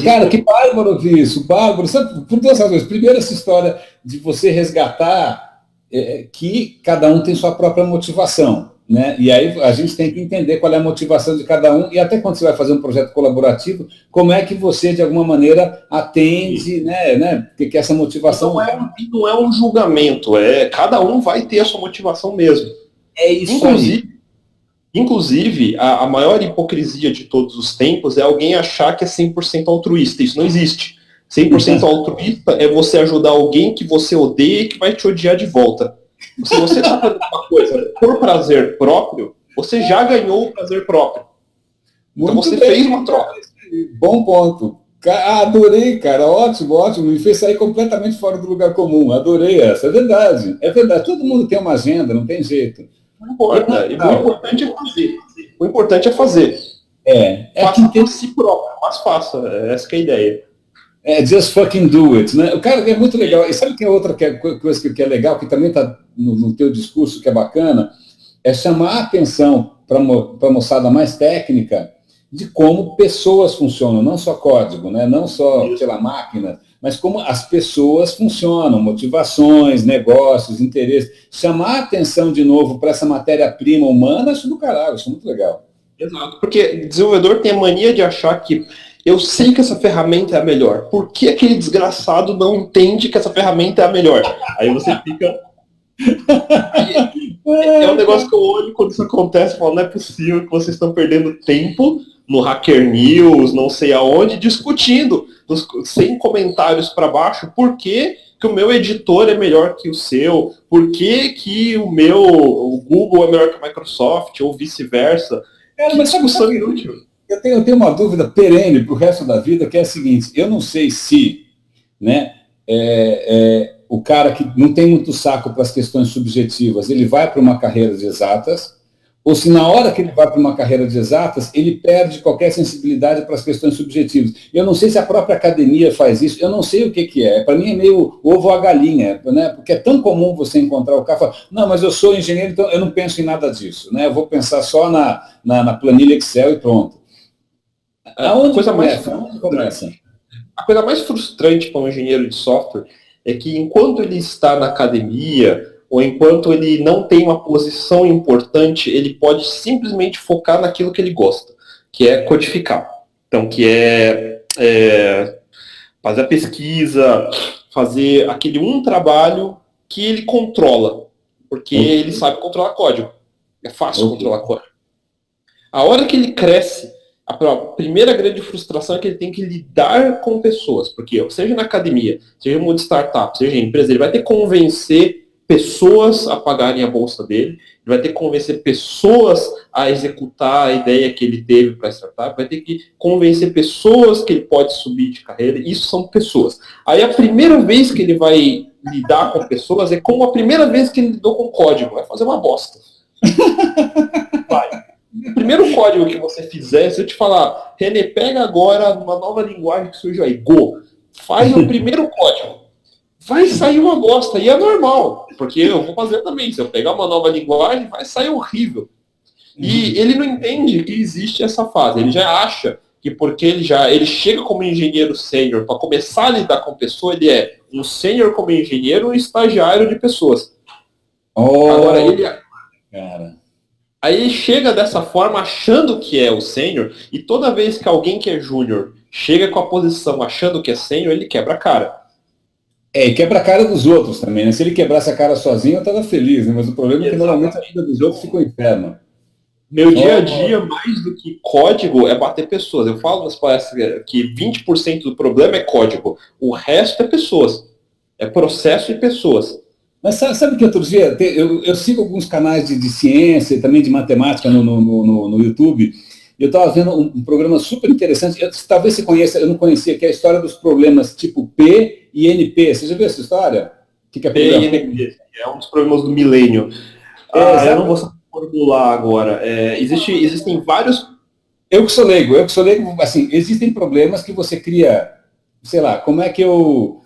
Cara, que bárbaro ouvir isso, bárbaro. Sabe, por duas razões. Primeiro, essa história de você resgatar que cada um tem sua própria motivação. Né? E aí a gente tem que entender qual é a motivação de cada um, e até quando você vai fazer um projeto colaborativo, como é que você, de alguma maneira, atende, né? Porque essa motivação... Não é um julgamento, cada um vai ter a sua motivação mesmo. É isso. Inclusive, a maior hipocrisia de todos os tempos é alguém achar que é 100% altruísta. Isso não existe. 100% altruísta é você ajudar alguém que você odeia e que vai te odiar de volta. Se você está fazendo uma coisa por prazer próprio, você já ganhou o prazer próprio. Então você fez uma troca. Bom ponto. Adorei, cara, ótimo, ótimo. Me fez sair completamente fora do lugar comum. Adorei essa. É verdade, é verdade. Todo mundo tem uma agenda, não tem jeito. Não importa. E o importante é fazer. O importante é fazer. Faça por si próprio, mas faça. Essa que é a ideia. Just fucking do it, né? O cara é muito legal. E sabe que é outra coisa que é legal, que também está no teu discurso, que é bacana, é chamar a atenção para a moçada mais técnica de como pessoas funcionam, não só código, né? Não só, sei lá, máquina, mas como as pessoas funcionam, motivações, negócios, interesses. Chamar a atenção de novo para essa matéria-prima humana, acho do caralho, acho muito legal. Exato, porque desenvolvedor tem a mania de achar que eu sei que essa ferramenta é a melhor. Por que aquele desgraçado não entende que essa ferramenta é a melhor? Aí você fica... É um negócio que eu olho quando isso acontece e falo, não é possível que vocês estão perdendo tempo no Hacker News, não sei aonde, discutindo, sem comentários para baixo, por que o meu editor é melhor que o seu, por que o Google é melhor que a Microsoft, ou vice-versa. Que discussão inútil. Eu tenho uma dúvida perene para o resto da vida, que é a seguinte, eu não sei se, né, o cara que não tem muito saco para as questões subjetivas, ele vai para uma carreira de exatas, ou se na hora que ele vai para uma carreira de exatas, ele perde qualquer sensibilidade para as questões subjetivas. Eu não sei se a própria academia faz isso, eu não sei o que é. Para mim é meio ovo à galinha, né? Porque é tão comum você encontrar o cara e falar, não, mas eu sou engenheiro, então eu não penso em nada disso, né? Eu vou pensar só na planilha Excel e pronto. Aonde começa? A coisa mais frustrante para um engenheiro de software é que enquanto ele está na academia, ou enquanto ele não tem uma posição importante, ele pode simplesmente focar naquilo que ele gosta, que é codificar. Então, que é fazer a pesquisa, fazer aquele trabalho que ele controla, porque ele sabe controlar código. É fácil controlar código. A hora que ele cresce, a primeira grande frustração é que ele tem que lidar com pessoas, porque seja na academia, seja no mundo de startup, seja em empresa, ele vai ter que convencer pessoas a pagarem a bolsa dele, ele vai ter que convencer pessoas a executar a ideia que ele teve para a startup, vai ter que convencer pessoas que ele pode subir de carreira, isso são pessoas. Aí a primeira vez que ele vai lidar com pessoas é como a primeira vez que ele lidou com código, vai fazer uma bosta. Vai. O primeiro código que você fizer, se eu te falar, René, pega agora uma nova linguagem que surgiu aí, Go, faz o primeiro código. Vai sair uma bosta, e é normal, porque eu vou fazer também. Se eu pegar uma nova linguagem, vai sair horrível. E ele não entende que existe essa fase. Ele já acha que porque ele chega como engenheiro sênior, para começar a lidar com pessoa, ele é um sênior como engenheiro, um estagiário de pessoas. Agora, cara. Aí ele chega dessa forma achando que é o sênior, e toda vez que alguém que é júnior chega com a posição achando que é sênior, ele quebra a cara. E quebra a cara dos outros também, né? Se ele quebrasse a cara sozinho, eu tava feliz, né? Mas o problema é que normalmente a vida dos outros fica um inferno. Meu dia a dia, mais do que código, é bater pessoas. Eu falo nas palestras que 20% do problema é código, o resto é pessoas. É processo e pessoas. Mas sabe que outro dia, eu sigo alguns canais de ciência e também de matemática no YouTube, e eu estava vendo um programa super interessante, talvez você conheça, eu não conhecia, que é a história dos problemas tipo P e NP. Você já viu essa história? O que é P e NP? É um dos problemas do milênio. Eu não vou formular agora. Existem vários... Eu que sou leigo, assim, existem problemas que você cria, sei lá, como é que eu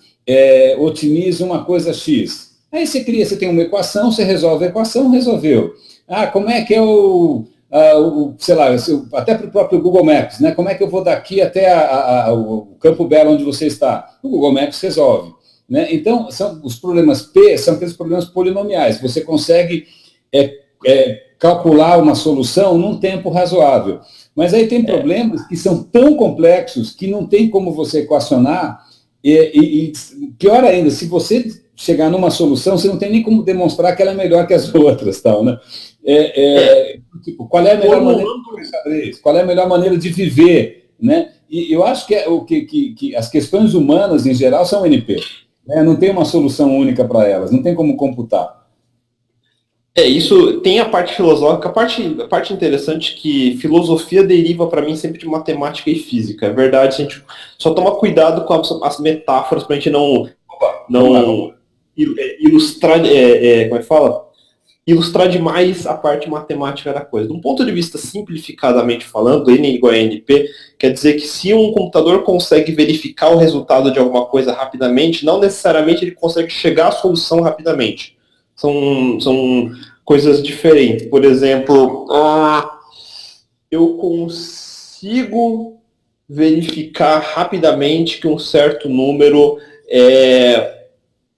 otimizo uma coisa X? Aí você tem uma equação, você resolve a equação, resolveu. Como é que é sei lá, até para o próprio Google Maps, né? Como é que eu vou daqui até o Campo Belo onde você está? O Google Maps resolve. Né? Então, os problemas P são aqueles problemas polinomiais. Você consegue calcular uma solução num tempo razoável. Mas aí tem problemas que são tão complexos que não tem como você equacionar. E pior ainda, se você chegar numa solução, você não tem nem como demonstrar que ela é melhor que as outras, tal, né? Tipo, qual é a melhor maneira de xadrez? Qual é a melhor maneira de viver, né? E eu acho que as questões humanas em geral são NP, né? Não tem uma solução única para elas, não tem como computar. Isso tem a parte filosófica, a parte interessante é que filosofia deriva para mim sempre de matemática e física. É verdade, a gente só toma cuidado com as metáforas para a gente não ilustrar, como é que fala? Ilustrar demais a parte matemática da coisa. De um ponto de vista simplificadamente falando, N igual a NP, quer dizer que se um computador consegue verificar o resultado de alguma coisa rapidamente, não necessariamente ele consegue chegar à solução rapidamente. São coisas diferentes. Por exemplo, eu consigo verificar rapidamente que um certo número é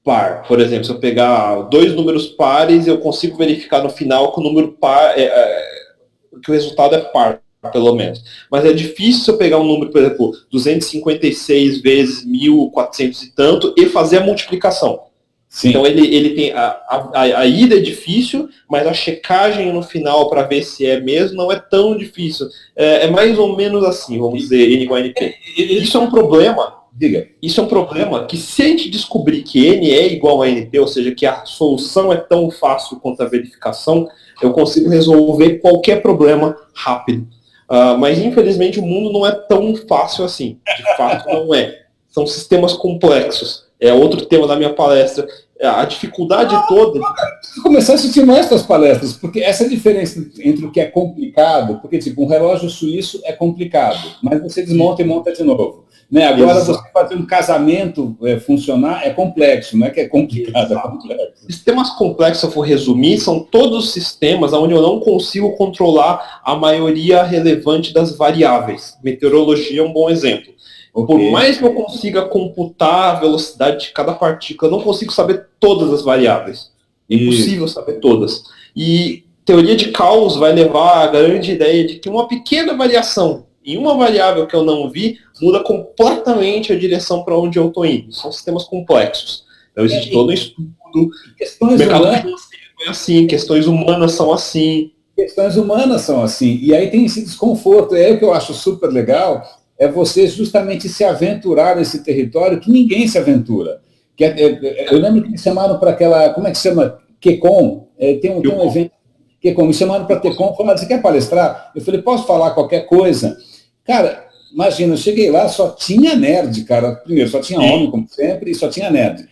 par. Por exemplo, se eu pegar dois números pares, eu consigo verificar no final que o número par que o resultado é par, pelo menos. Mas é difícil se eu pegar um número, por exemplo, 256 vezes 1.400 e tanto e fazer a multiplicação. Sim. Então ele tem a ida é difícil, mas a checagem no final para ver se é mesmo não é tão difícil. É mais ou menos assim, vamos dizer, N igual a NP. Isso é um problema. Diga. Isso é um problema que se a gente descobrir que N é igual a NP, ou seja, que a solução é tão fácil quanto a verificação, eu consigo resolver qualquer problema rápido. Mas infelizmente o mundo não é tão fácil assim. De fato não é. São sistemas complexos. É outro tema da minha palestra. A dificuldade toda... Preciso começar a assistir mais suas palestras, porque essa diferença entre o que é complicado, porque tipo, um relógio suíço é complicado, mas você desmonta e monta de novo. Né? Agora, você fazer um casamento funcionar é complexo, não é que é complicado, é complexo. Sistemas complexos, se eu for resumir, são todos os sistemas onde eu não consigo controlar a maioria relevante das variáveis. Meteorologia é um bom exemplo. Okay. Por mais que eu consiga computar a velocidade de cada partícula, eu não consigo saber todas as variáveis. É impossível saber todas. E teoria de caos vai levar à grande ideia de que uma pequena variação em uma variável que eu não vi muda completamente a direção para onde eu estou indo. São sistemas complexos. Então existe todo um estudo. Questões humanas é assim, questões humanas são assim. Questões humanas são assim. E aí tem esse desconforto. É o que eu acho super legal. É você justamente se aventurar nesse território que ninguém se aventura. Eu lembro que me chamaram para aquela, como é que se chama? QCon. Tem um evento, QCon, me chamaram para TECOM, falaram, você quer palestrar? Eu falei, posso falar qualquer coisa? Cara, imagina, eu cheguei lá, só tinha nerd, cara. Primeiro, só tinha homem, como sempre, e só tinha nerd.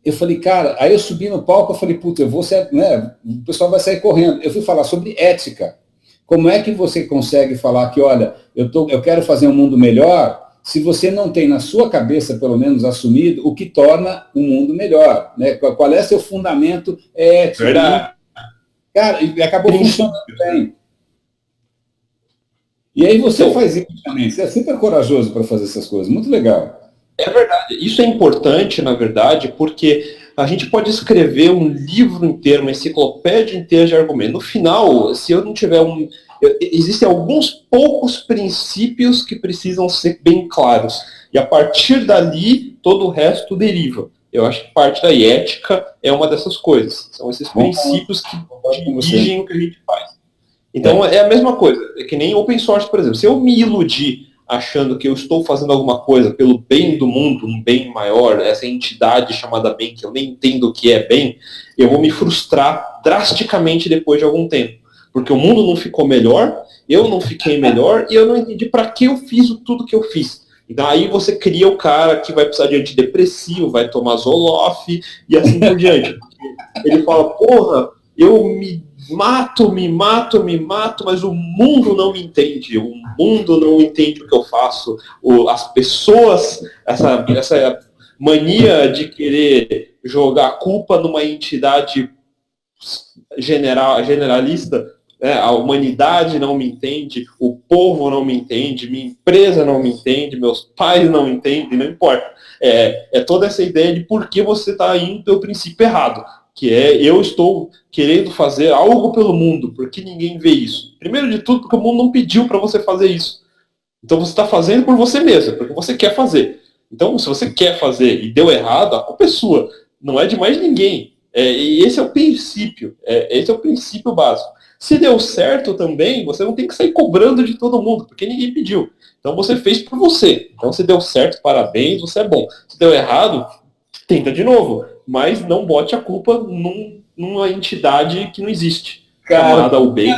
Eu falei, cara, aí eu subi no palco, eu falei, puta, eu vou ser, né, o pessoal vai sair correndo. Eu fui falar sobre ética. Como é que você consegue falar que, olha, eu quero fazer um mundo melhor, se você não tem na sua cabeça, pelo menos, assumido o que torna um mundo melhor, né? Qual é seu fundamento ético? Verdade. Cara, e acabou funcionando bem. E aí você faz isso também, você é super corajoso para fazer essas coisas, muito legal. É verdade, isso é importante, na verdade, porque a gente pode escrever um livro inteiro, uma enciclopédia inteira de argumentos. No final, se eu não tiver existem alguns poucos princípios que precisam ser bem claros. E a partir dali, todo o resto deriva. Eu acho que parte da ética é uma dessas coisas. São esses princípios que dirigem o que a gente faz. Então, é a mesma coisa. É que nem open source, por exemplo. Se eu me iludir achando que eu estou fazendo alguma coisa pelo bem do mundo, um bem maior, essa entidade chamada bem, que eu nem entendo o que é bem, eu vou me frustrar drasticamente depois de algum tempo. Porque o mundo não ficou melhor, eu não fiquei melhor, e eu não entendi para que eu fiz tudo que eu fiz. Então aí você cria o cara que vai precisar de antidepressivo, vai tomar Zoloft, e assim por diante. Ele fala, porra, eu me mato, mas o mundo não me entende. O mundo não entende o que eu faço. As pessoas, essa mania de querer jogar a culpa numa entidade generalista, a humanidade não me entende, o povo não me entende, minha empresa não me entende, meus pais não entendem, não importa. É toda essa ideia de por que você está indo pelo princípio errado. Que eu estou querendo fazer algo pelo mundo, porque ninguém vê isso. Primeiro de tudo, porque o mundo não pediu para você fazer isso. Então você está fazendo por você mesmo, porque você quer fazer. Então, se você quer fazer e deu errado, a culpa é sua. Não é de mais ninguém. E esse é o princípio. Esse é o princípio básico. Se deu certo também, você não tem que sair cobrando de todo mundo, porque ninguém pediu. Então você fez por você. Então se deu certo, parabéns, você é bom. Se deu errado, tenta de novo. Mas não bote a culpa numa entidade que não existe, cara, chamada UBEI,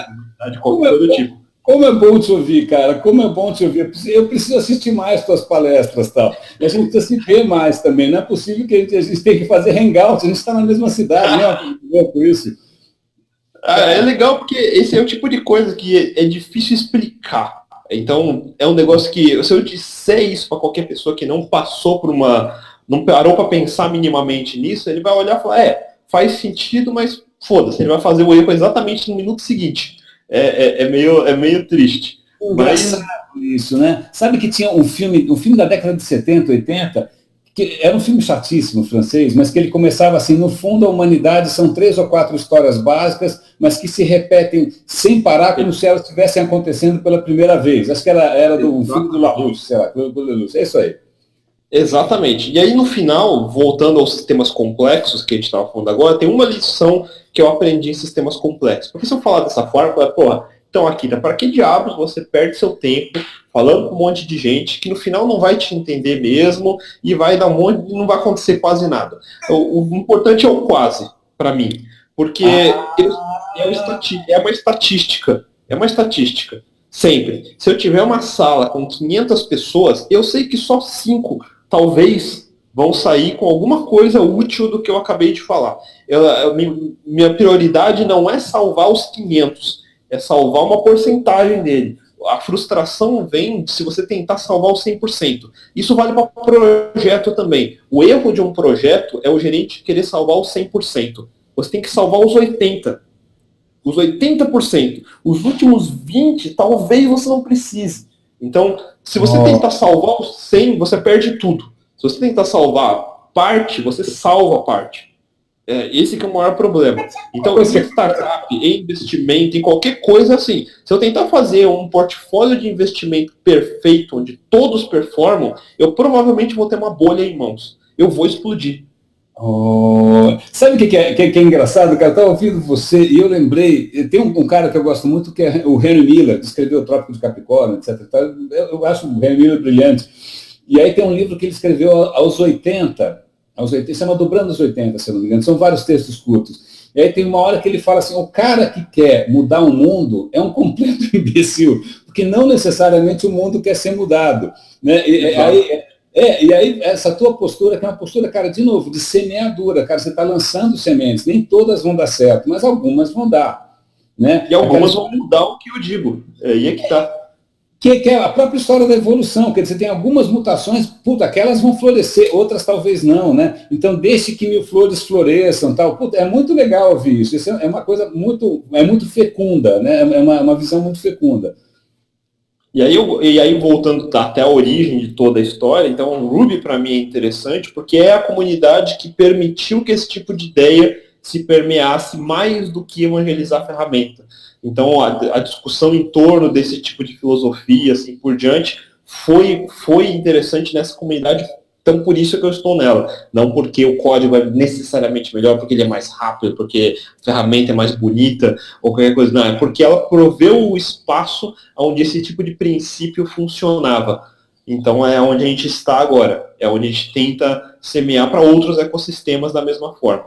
de qualquer coisa do tipo. Como é bom te ouvir, cara, como é bom te ouvir. Eu preciso assistir mais tuas palestras e tal. E a gente precisa se ver mais também. Não é possível que a gente tenha que fazer hangout, a gente está na mesma cidade, né? Com isso. É legal porque esse é o tipo de coisa que é difícil explicar. Então, é um negócio que, se eu disser isso para qualquer pessoa que não passou por não parou para pensar minimamente nisso, ele vai olhar e falar, faz sentido, mas foda-se, ele vai fazer o erro exatamente no minuto seguinte. É meio triste. Engraçado isso, né? Sabe que tinha um filme da década de 70, 80, que era um filme chatíssimo, francês, mas que ele começava assim, no fundo a humanidade são 3 ou 4 histórias básicas, mas que se repetem sem parar, como se elas estivessem acontecendo pela primeira vez. Acho que era do filme do LaRouche, sei lá, é isso aí. Exatamente. E aí, no final, voltando aos sistemas complexos que a gente estava falando agora, tem uma lição que eu aprendi em sistemas complexos. Porque se eu falar dessa forma, então aqui, para que diabos você perde seu tempo falando com um monte de gente que no final não vai te entender mesmo e vai dar não vai acontecer quase nada. O importante é o quase, para mim. Porque é uma estatística. É uma estatística. Sempre. Se eu tiver uma sala com 500 pessoas, eu sei que só 5 talvez vão sair com alguma coisa útil do que eu acabei de falar. Minha prioridade não é salvar os 500, é salvar uma porcentagem dele. A frustração vem se você tentar salvar os 100%. Isso vale para projeto também. O erro de um projeto é o gerente querer salvar os 100%. Você tem que salvar os 80%. Os 80%. Os últimos 20%, talvez você não precise. Então, se você tentar salvar os 100%, você perde tudo. Se você tentar salvar parte, você salva parte. Esse que é o maior problema. Então, em startup, em investimento, em qualquer coisa assim, se eu tentar fazer um portfólio de investimento perfeito, onde todos performam, eu provavelmente vou ter uma bolha em mãos. Eu vou explodir. Sabe o que é engraçado, cara? Eu estava ouvindo você e eu lembrei, tem um cara que eu gosto muito que é o Henry Miller, que escreveu o Trópico de Capricórnio, etc. Eu acho o Henry Miller brilhante. E aí tem um livro que ele escreveu aos 80, se chama Dobrando os 80, se eu não me engano, são vários textos curtos. E aí tem uma hora que ele fala assim, o cara que quer mudar o mundo é um completo imbecil, porque não necessariamente o mundo quer ser mudado. Né? E aí, essa tua postura, que é uma postura, cara, de novo, de semeadura, cara, você está lançando sementes, nem todas vão dar certo, mas algumas vão dar. Né? E algumas vão mudar o que eu digo, aí é que tá. Que é a própria história da evolução, quer dizer, tem algumas mutações, aquelas vão florescer, outras talvez não, né? Então, deixe que 1000 flores floresçam, tal. É muito legal ouvir isso, isso é uma coisa muito fecunda, né? É uma visão muito fecunda. E aí, voltando até a origem de toda a história, então o Ruby para mim é interessante porque é a comunidade que permitiu que esse tipo de ideia se permeasse mais do que evangelizar a ferramenta. Então a discussão em torno desse tipo de filosofia, assim por diante, foi interessante nessa comunidade. Então, por isso que eu estou nela. Não porque o código é necessariamente melhor, porque ele é mais rápido, porque a ferramenta é mais bonita, ou qualquer coisa. Não, é porque ela proveu o espaço onde esse tipo de princípio funcionava. Então, é onde a gente está agora. É onde a gente tenta semear para outros ecossistemas da mesma forma.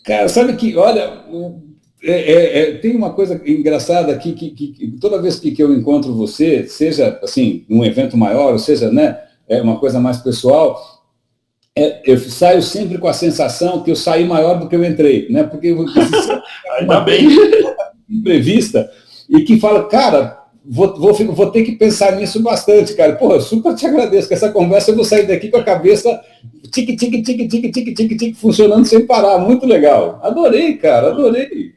Cara, sabe que, olha, tem uma coisa engraçada aqui, que toda vez que eu encontro você, seja assim, num evento maior, ou seja, né, uma coisa mais pessoal, eu saio sempre com a sensação que eu saí maior do que eu entrei, né? Porque ainda bem imprevista, e que fala, cara, vou ter que pensar nisso bastante, cara. Porra, super te agradeço, com essa conversa eu vou sair daqui com a cabeça tique, funcionando sem parar. Muito legal. Adorei, cara, adorei.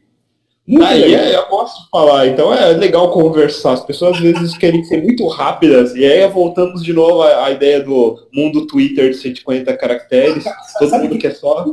Eu gosto de falar, então é legal conversar. As pessoas às vezes querem ser muito rápidas, e aí voltamos de novo à ideia do mundo Twitter de 140 caracteres, todo mundo quer só.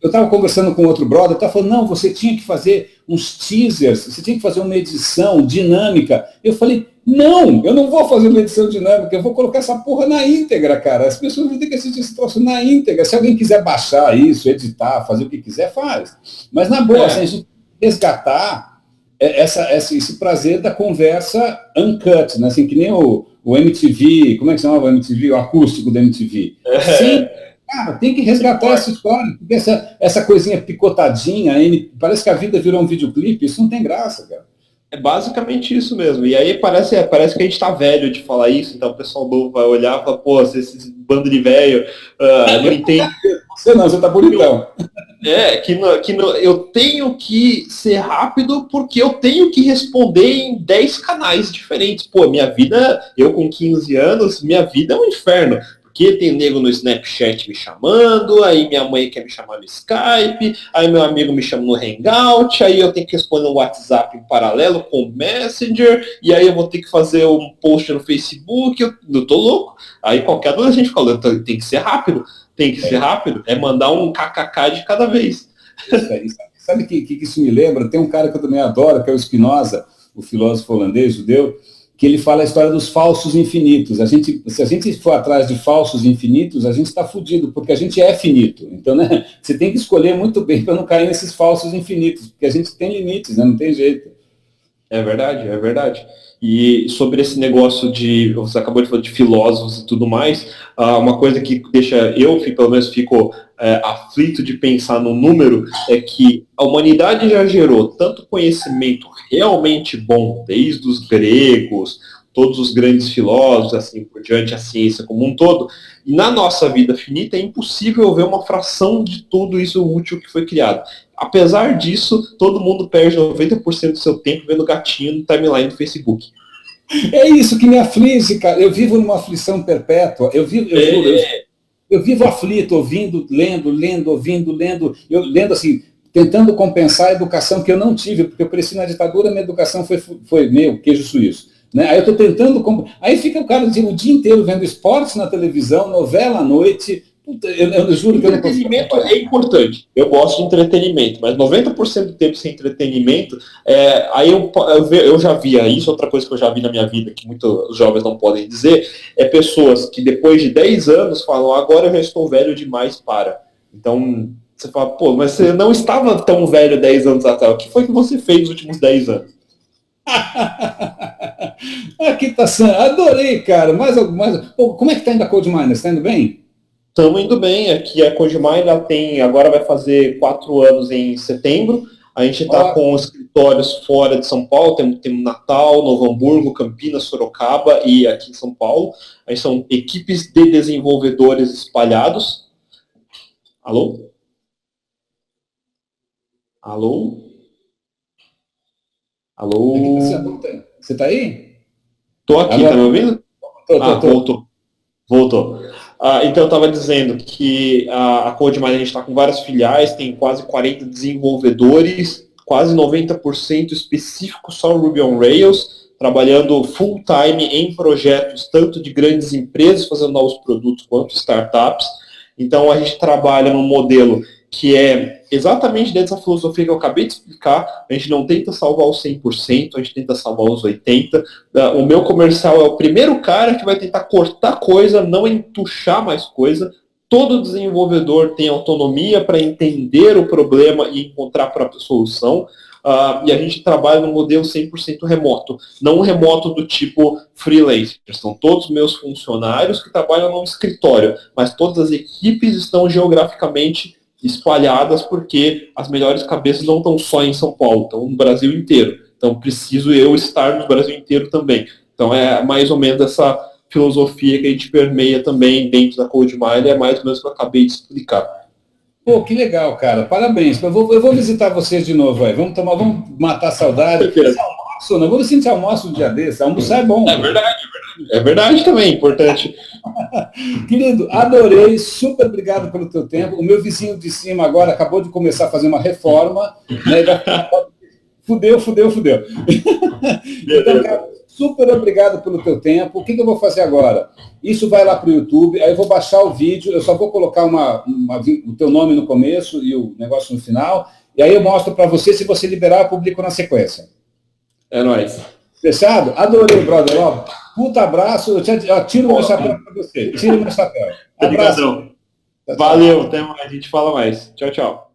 Eu estava conversando com outro brother, estava falando, não, você tinha que fazer uns teasers, você tinha que fazer uma edição dinâmica. Eu falei, não, eu não vou fazer uma edição dinâmica, eu vou colocar essa porra na íntegra, cara. As pessoas vão ter que assistir esse troço na íntegra. Se alguém quiser baixar isso, editar, fazer o que quiser, faz. Mas na boa, assim, a gente resgatar esse prazer da conversa uncut, né? Assim, que nem o MTV, como é que chamava o MTV? O acústico da MTV. Cara, tem que resgatar essa história, porque essa coisinha picotadinha, aí, parece que a vida virou um videoclipe, isso não tem graça, cara. É basicamente isso mesmo. E aí parece que a gente tá velho de falar isso, então o pessoal novo vai olhar e falar, pô, esses bando de velho, não entende. Você tá bonitão. Eu tenho que ser rápido porque eu tenho que responder em 10 canais diferentes. Pô, minha vida, eu com 15 anos, minha vida é um inferno. Porque tem nego no Snapchat me chamando, aí minha mãe quer me chamar no Skype, aí meu amigo me chama no Hangout, aí eu tenho que responder no WhatsApp em paralelo com o Messenger, e aí eu vou ter que fazer um post no Facebook, eu tô louco. Aí qualquer adolescente fala, tem que ser rápido, é mandar um kkk de cada vez. Isso aí. Sabe o que isso me lembra? Tem um cara que eu também adoro, que é o Spinoza, o filósofo holandês, judeu, que ele fala a história dos falsos infinitos. Se a gente for atrás de falsos infinitos, a gente está fudido, porque a gente é finito. Então, né, você tem que escolher muito bem para não cair nesses falsos infinitos, porque a gente tem limites, né, não tem jeito. É verdade, é verdade. E sobre esse negócio você acabou de falar de filósofos e tudo mais, uma coisa que deixa pelo menos fico aflito de pensar no número, é que a humanidade já gerou tanto conhecimento realmente bom, desde os gregos, todos os grandes filósofos, assim por diante, a ciência como um todo, e na nossa vida finita é impossível ver uma fração de tudo isso útil que foi criado. Apesar disso, todo mundo perde 90% do seu tempo vendo gatinho no timeline do Facebook. É isso que me aflige, cara. Eu vivo numa aflição perpétua. Eu vivo aflito, ouvindo, lendo, ouvindo, lendo. Eu lendo assim, tentando compensar a educação que eu não tive, porque eu cresci na ditadura, minha educação foi meu, queijo suíço. Né? Aí eu estou tentando... Aí fica o cara o dia inteiro vendo esportes na televisão, novela à noite... Puta, eu juro que entretenimento é importante. Eu gosto de entretenimento, mas 90% do tempo sem entretenimento, aí eu já via isso, outra coisa que eu já vi na minha vida, que muitos jovens não podem dizer, é pessoas que depois de 10 anos falam, agora eu já estou velho demais para. Então, você fala, pô, mas você não estava tão velho 10 anos atrás. O que foi que você fez nos últimos 10 anos? Aqui tá, adorei, cara. Pô, como é que tá indo a Cold Miners? Tá indo bem? Estamos indo bem, aqui a Codemine agora vai fazer 4 anos em setembro. A gente está com escritórios fora de São Paulo, temos Natal, Novo Hamburgo, Campinas, Sorocaba e aqui em São Paulo. Aí são equipes de desenvolvedores espalhados. Alô? Alô? Alô? Você está aí? Estou aqui, está me ouvindo? Voltou. Então eu estava dizendo que a Codemine a gente está com várias filiais, tem quase 40 desenvolvedores, quase 90% específico só Ruby on Rails, trabalhando full time em projetos tanto de grandes empresas fazendo novos produtos quanto startups. Então a gente trabalha num modelo que é exatamente dentro dessa filosofia que eu acabei de explicar. A gente não tenta salvar os 100%, a gente tenta salvar os 80%. O meu comercial é o primeiro cara que vai tentar cortar coisa, não entuchar mais coisa. Todo desenvolvedor tem autonomia para entender o problema e encontrar a própria solução. E a gente trabalha no modelo 100% remoto. Não remoto do tipo freelancer. São todos meus funcionários que trabalham no escritório, mas todas as equipes estão geograficamente espalhadas, porque as melhores cabeças não estão só em São Paulo, estão no Brasil inteiro. Então preciso eu estar no Brasil inteiro também. Então é mais ou menos essa filosofia que a gente permeia também dentro da Codemine, é mais ou menos o que eu acabei de explicar. Pô, que legal, cara. Parabéns. Eu vou visitar vocês de novo aí. Vamos matar a saudade. Almoço, não vamos sentir almoço um dia desse. Almoçar é bom. É verdade. É verdade também, importante. Querido, adorei, super obrigado pelo teu tempo. O meu vizinho de cima agora acabou de começar a fazer uma reforma, né? Fudeu. Então, cara, super obrigado pelo teu tempo. O que eu vou fazer agora? Isso vai lá para o YouTube, aí eu vou baixar o vídeo, eu só vou colocar o teu nome no começo e o negócio no final, e aí eu mostro para você, se você liberar, eu publico na sequência. É nóis. Fechado? Adorei, brother. Ó, puta abraço. Eu tiro meu chapéu para você. Tiro meu chapéu. Abraço. Valeu, até mais. A gente fala mais. Tchau, tchau.